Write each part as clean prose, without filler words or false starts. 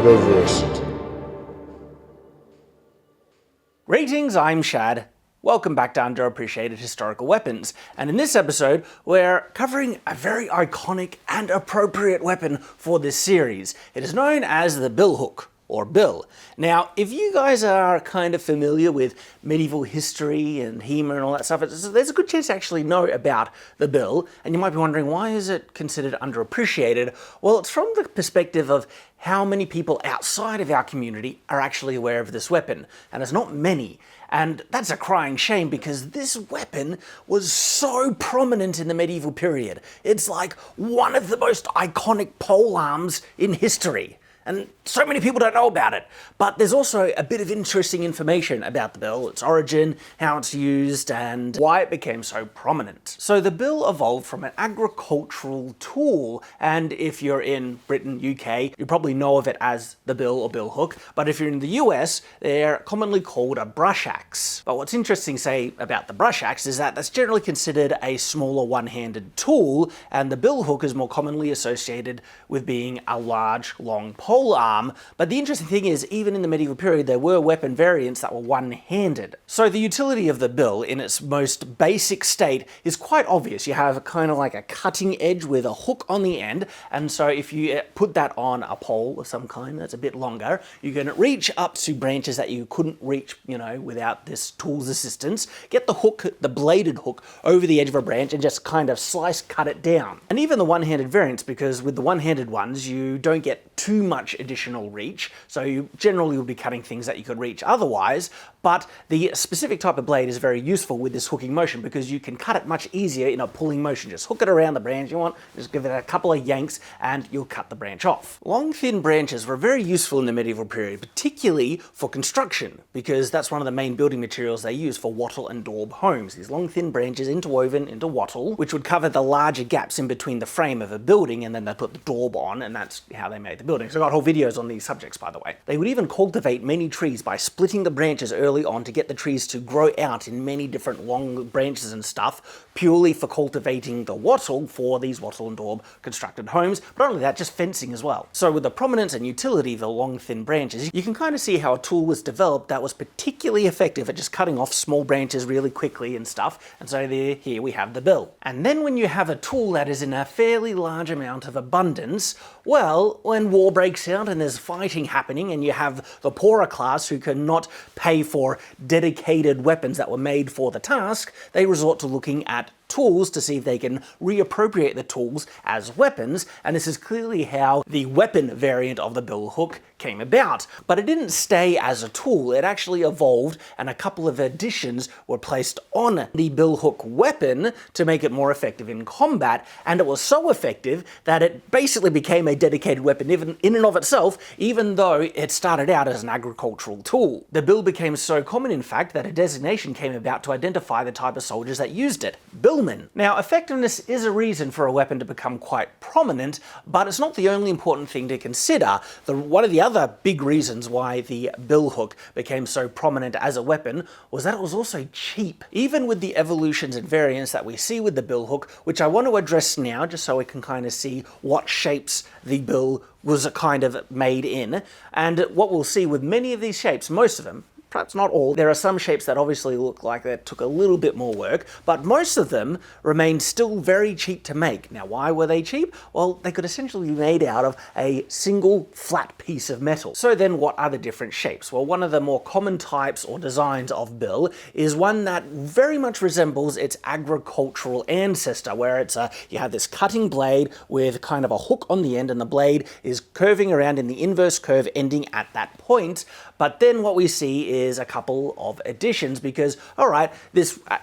Metaversity. Greetings, I'm Shad. Welcome back to Underappreciated Historical Weapons, and in this episode we're covering a very iconic and appropriate weapon for this series. It is known as the Billhook, or bill. Now, if you guys are kind of familiar with medieval history and HEMA and all that stuff, there's a good chance to actually know about the bill, and you might be wondering, why is it considered underappreciated? Well, it's from the perspective of how many people outside of our community are actually aware of this weapon, and it's not many. And that's a crying shame because this weapon was so prominent in the medieval period. It's like one of the most iconic polearms in history. And so many people don't know about it. But there's also a bit of interesting information about the bill, its origin, how it's used, and why it became so prominent. So the bill evolved from an agricultural tool, and if you're in Britain, UK, you probably know of it as the bill or billhook, but if you're in the US, they're commonly called a brush axe. But what's interesting, say, about the brush axe is that that's generally considered a smaller one-handed tool, and the billhook is more commonly associated with being a large, long pole arm. But the interesting thing is, even in the medieval period, there were weapon variants that were one-handed. So the utility of the bill in its most basic state is quite obvious. You have kind of like a cutting edge with a hook on the end, and so if you put that on a pole of some kind that's a bit longer, you can reach up to branches that you couldn't reach, without this tool's assistance. Get the hook, the bladed hook, over the edge of a branch and just kind of cut it down. And even the one-handed variants, because with the one-handed ones, you don't get too much additional reach, so you generally will be cutting things that you could reach otherwise, but the specific type of blade is very useful with this hooking motion because you can cut it much easier in a pulling motion. Just hook it around the branch you want, just give it a couple of yanks and you'll cut the branch off. Long thin branches were very useful in the medieval period, particularly for construction, because that's one of the main building materials they used for wattle and daub homes. These long thin branches interwoven into wattle, which would cover the larger gaps in between the frame of a building, and then they put the daub on, and that's how they made the building. So I got whole videos on these subjects, by the way. They would even cultivate many trees by splitting the branches early on to get the trees to grow out in many different long branches and stuff, purely for cultivating the wattle for these wattle and daub constructed homes. But not only that, just fencing as well. So with the prominence and utility of the long thin branches, you can kind of see how a tool was developed that was particularly effective at just cutting off small branches really quickly and stuff. And so here we have the bill. And then when you have a tool that is in a fairly large amount of abundance, well, when war breaks out and there's fighting happening and you have the poorer class who cannot pay for dedicated weapons that were made for the task, they resort to looking at tools to see if they can reappropriate the tools as weapons, and this is clearly how the weapon variant of the billhook came about. But it didn't stay as a tool, it actually evolved, and a couple of additions were placed on the billhook weapon to make it more effective in combat, and it was so effective that it basically became a dedicated weapon even in and of itself, even though it started out as an agricultural tool. The bill became so common, in fact, that a designation came about to identify the type of soldiers that used it: billmen. Now, effectiveness is a reason for a weapon to become quite prominent, but it's not the only important thing to consider. One of the other big reasons why the billhook became so prominent as a weapon was that it was also cheap. Even with the evolutions and variants that we see with the billhook, which I want to address now just so we can kind of see what shapes the bill was kind of made in, and what we'll see with many of these shapes, most of them, perhaps not all. There are some shapes that obviously look like they took a little bit more work, but most of them remained still very cheap to make. Now, why were they cheap? Well, they could essentially be made out of a single flat piece of metal. So then what are the different shapes? Well, one of the more common types or designs of bill is one that very much resembles its agricultural ancestor, where you have this cutting blade with kind of a hook on the end, and the blade is curving around in the inverse curve ending at that point. But then what we see is a couple of additions because, all right,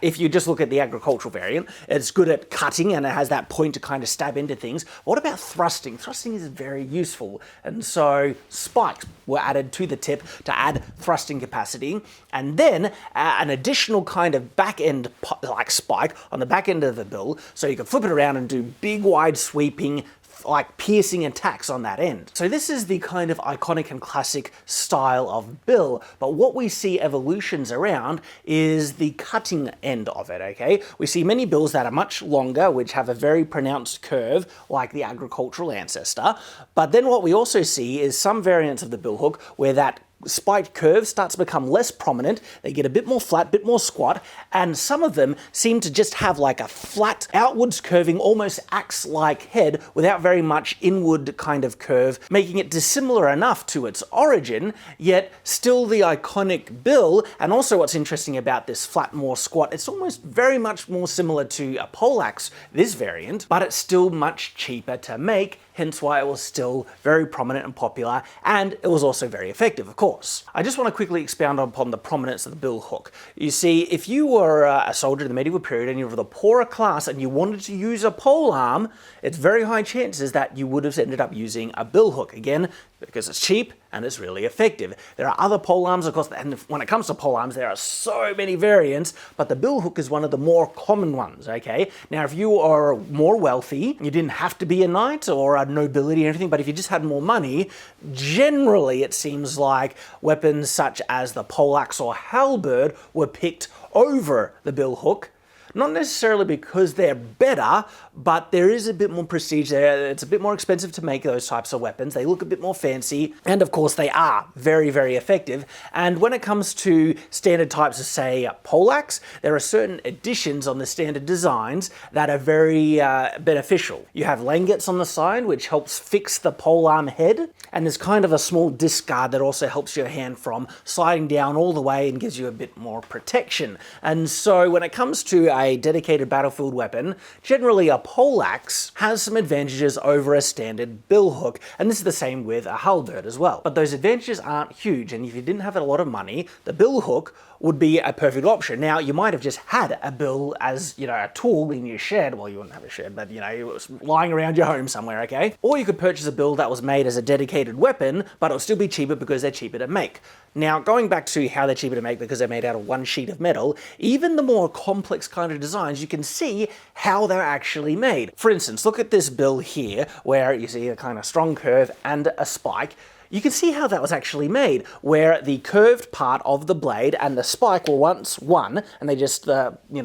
if you just look at the agricultural variant, it's good at cutting and it has that point to kind of stab into things. What about thrusting? Thrusting is very useful. And so spikes were added to the tip to add thrusting capacity. And then an additional kind of back end like spike on the back end of the bill, so you can flip it around and do big, wide sweeping like piercing attacks on that end. So this is the kind of iconic and classic style of bill, but what we see evolutions around is the cutting end of it, okay? We see many bills that are much longer, which have a very pronounced curve, like the agricultural ancestor, but then what we also see is some variants of the billhook where that spiked curve starts to become less prominent, they get a bit more flat, bit more squat, and some of them seem to just have like a flat, outwards curving, almost axe-like head without very much inward kind of curve, making it dissimilar enough to its origin, yet still the iconic bill. And also what's interesting about this flat, more squat, it's almost very much more similar to a poleaxe, this variant, but it's still much cheaper to make, hence why it was still very prominent and popular, and it was also very effective, of course. I just want to quickly expound upon the prominence of the billhook. You see, if you were a soldier in the medieval period and you were the poorer class and you wanted to use a polearm, it's very high chances that you would have ended up using a billhook. Again, because it's cheap and it's really effective. There are other polearms, of course, and when it comes to polearms, there are so many variants, but the billhook is one of the more common ones, okay? Now, if you are more wealthy, you didn't have to be a knight or a nobility or anything, but if you just had more money, generally it seems like weapons such as the poleaxe or halberd were picked over the billhook. Not necessarily because they're better, but there is a bit more prestige there. It's a bit more expensive to make those types of weapons. They look a bit more fancy, and of course they are very, very effective. And when it comes to standard types of, say, poleaxe, there are certain additions on the standard designs that are very beneficial. You have languettes on the side, which helps fix the polearm head, and there's kind of a small disc guard that also helps your hand from sliding down all the way and gives you a bit more protection. And so when it comes to a dedicated battlefield weapon, generally a poleaxe has some advantages over a standard billhook, and this is the same with a halberd as well. But those advantages aren't huge, and if you didn't have a lot of money, the billhook would be a perfect option. Now, you might have just had a bill as, you know, a tool in your shed. Well, you wouldn't have a shed, but, you know, it was lying around your home somewhere, okay? Or you could purchase a bill that was made as a dedicated weapon, but it'll still be cheaper because they're cheaper to make. Now, going back to how they're cheaper to make because they're made out of one sheet of metal, even the more complex kind of designs, you can see how they're actually made. For instance, look at this bill here, where you see a kind of strong curve and a spike. You can see how that was actually made, where the curved part of the blade and the spike were once one, and they just,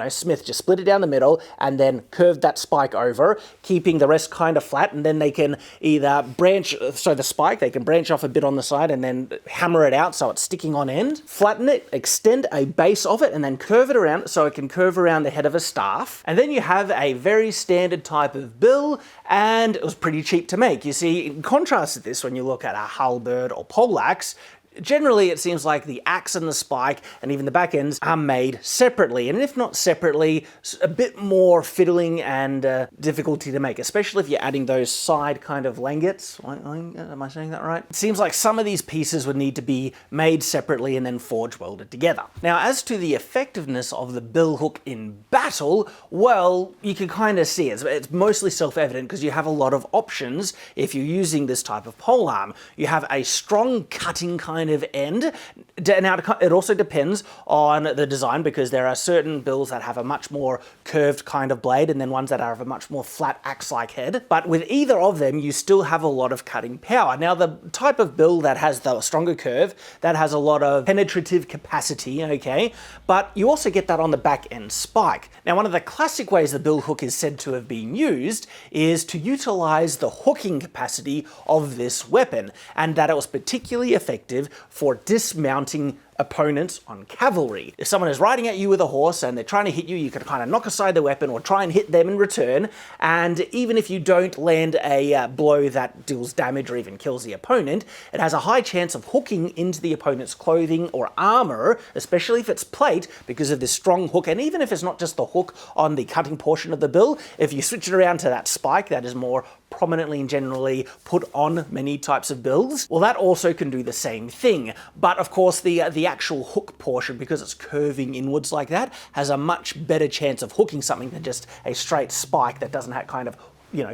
Smith just split it down the middle and then curved that spike over, keeping the rest kind of flat, and then they can either branch, so the spike, they can branch off a bit on the side and then hammer it out so it's sticking on end, flatten it, extend a base of it, and then curve it around so it can curve around the head of a staff. And then you have a very standard type of bill, and it was pretty cheap to make. You see, in contrast to this, when you look at a halberd or poleaxe, generally it seems like the axe and the spike and even the back ends are made separately, and if not separately, a bit more fiddling and difficulty to make, especially if you're adding those side kind of languettes. Am I saying that right? It seems like some of these pieces would need to be made separately and then forge welded together. Now, as to the effectiveness of the billhook in battle, well, you can kind of see it. It's mostly self-evident because you have a lot of options if you're using this type of polearm. You have a strong cutting kind of end. Now, it also depends on the design because there are certain bills that have a much more curved kind of blade and then ones that have a much more flat axe-like head. But with either of them, you still have a lot of cutting power. Now, the type of bill that has the stronger curve, that has a lot of penetrative capacity, okay? But you also get that on the back end spike. Now, one of the classic ways the billhook is said to have been used is to utilize the hooking capacity of this weapon, and that it was particularly effective for dismounting opponents on cavalry. If someone is riding at you with a horse and they're trying to hit you, you can kind of knock aside the weapon or try and hit them in return, and even if you don't land a blow that deals damage or even kills the opponent, it has a high chance of hooking into the opponent's clothing or armor, especially if it's plate, because of this strong hook. And even if it's not just the hook on the cutting portion of the bill, if you switch it around to that spike that is more prominently and generally put on many types of bills, well, that also can do the same thing. But of course, the actual hook portion, because it's curving inwards like that, has a much better chance of hooking something than just a straight spike that doesn't have kind of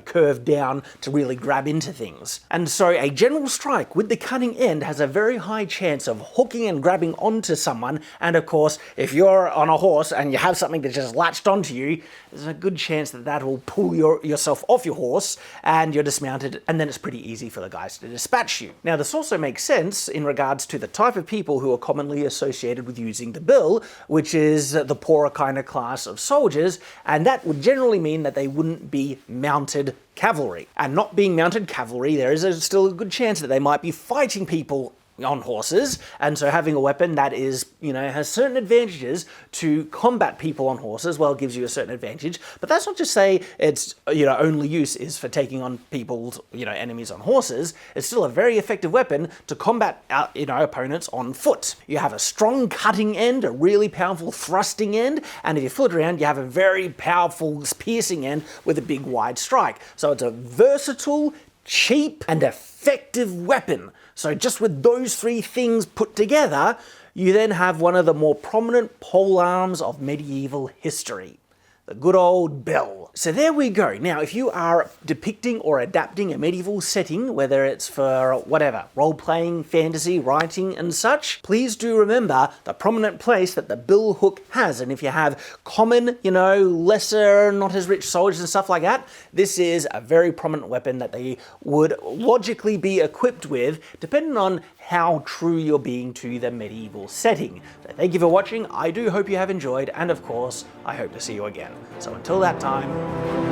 curved down to really grab into things. And so a general strike with the cutting end has a very high chance of hooking and grabbing onto someone, and of course, if you're on a horse and you have something that just latched onto you, there's a good chance that that will pull yourself off your horse and you're dismounted, and then it's pretty easy for the guys to dispatch you. Now, this also makes sense in regards to the type of people who are commonly associated with using the bill, which is the poorer kind of class of soldiers, and that would generally mean that they wouldn't be mounted cavalry. And not being mounted cavalry, there is still a good chance that they might be fighting people on horses, and so having a weapon that is, has certain advantages to combat people on horses, well, it gives you a certain advantage, but that's not just say its, only use is for taking on people's, enemies on horses. It's still a very effective weapon to combat, opponents on foot. You have a strong cutting end, a really powerful thrusting end, and if you flip it around, you have a very powerful piercing end with a big wide strike. So it's a versatile, cheap, and effective weapon. So just with those three things put together, you then have one of the more prominent polearms of medieval history, the good old bill. So there we go. Now, if you are depicting or adapting a medieval setting, whether it's for whatever, role-playing, fantasy, writing, and such, please do remember the prominent place that the billhook has. And if you have common, lesser, not as rich soldiers and stuff like that, this is a very prominent weapon that they would logically be equipped with, depending on how true you're being to the medieval setting. So thank you for watching. I do hope you have enjoyed, and of course, I hope to see you again. So until that time,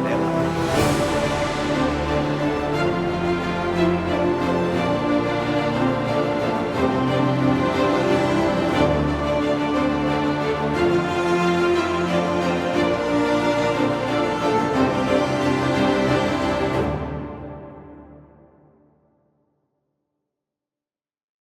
farewell.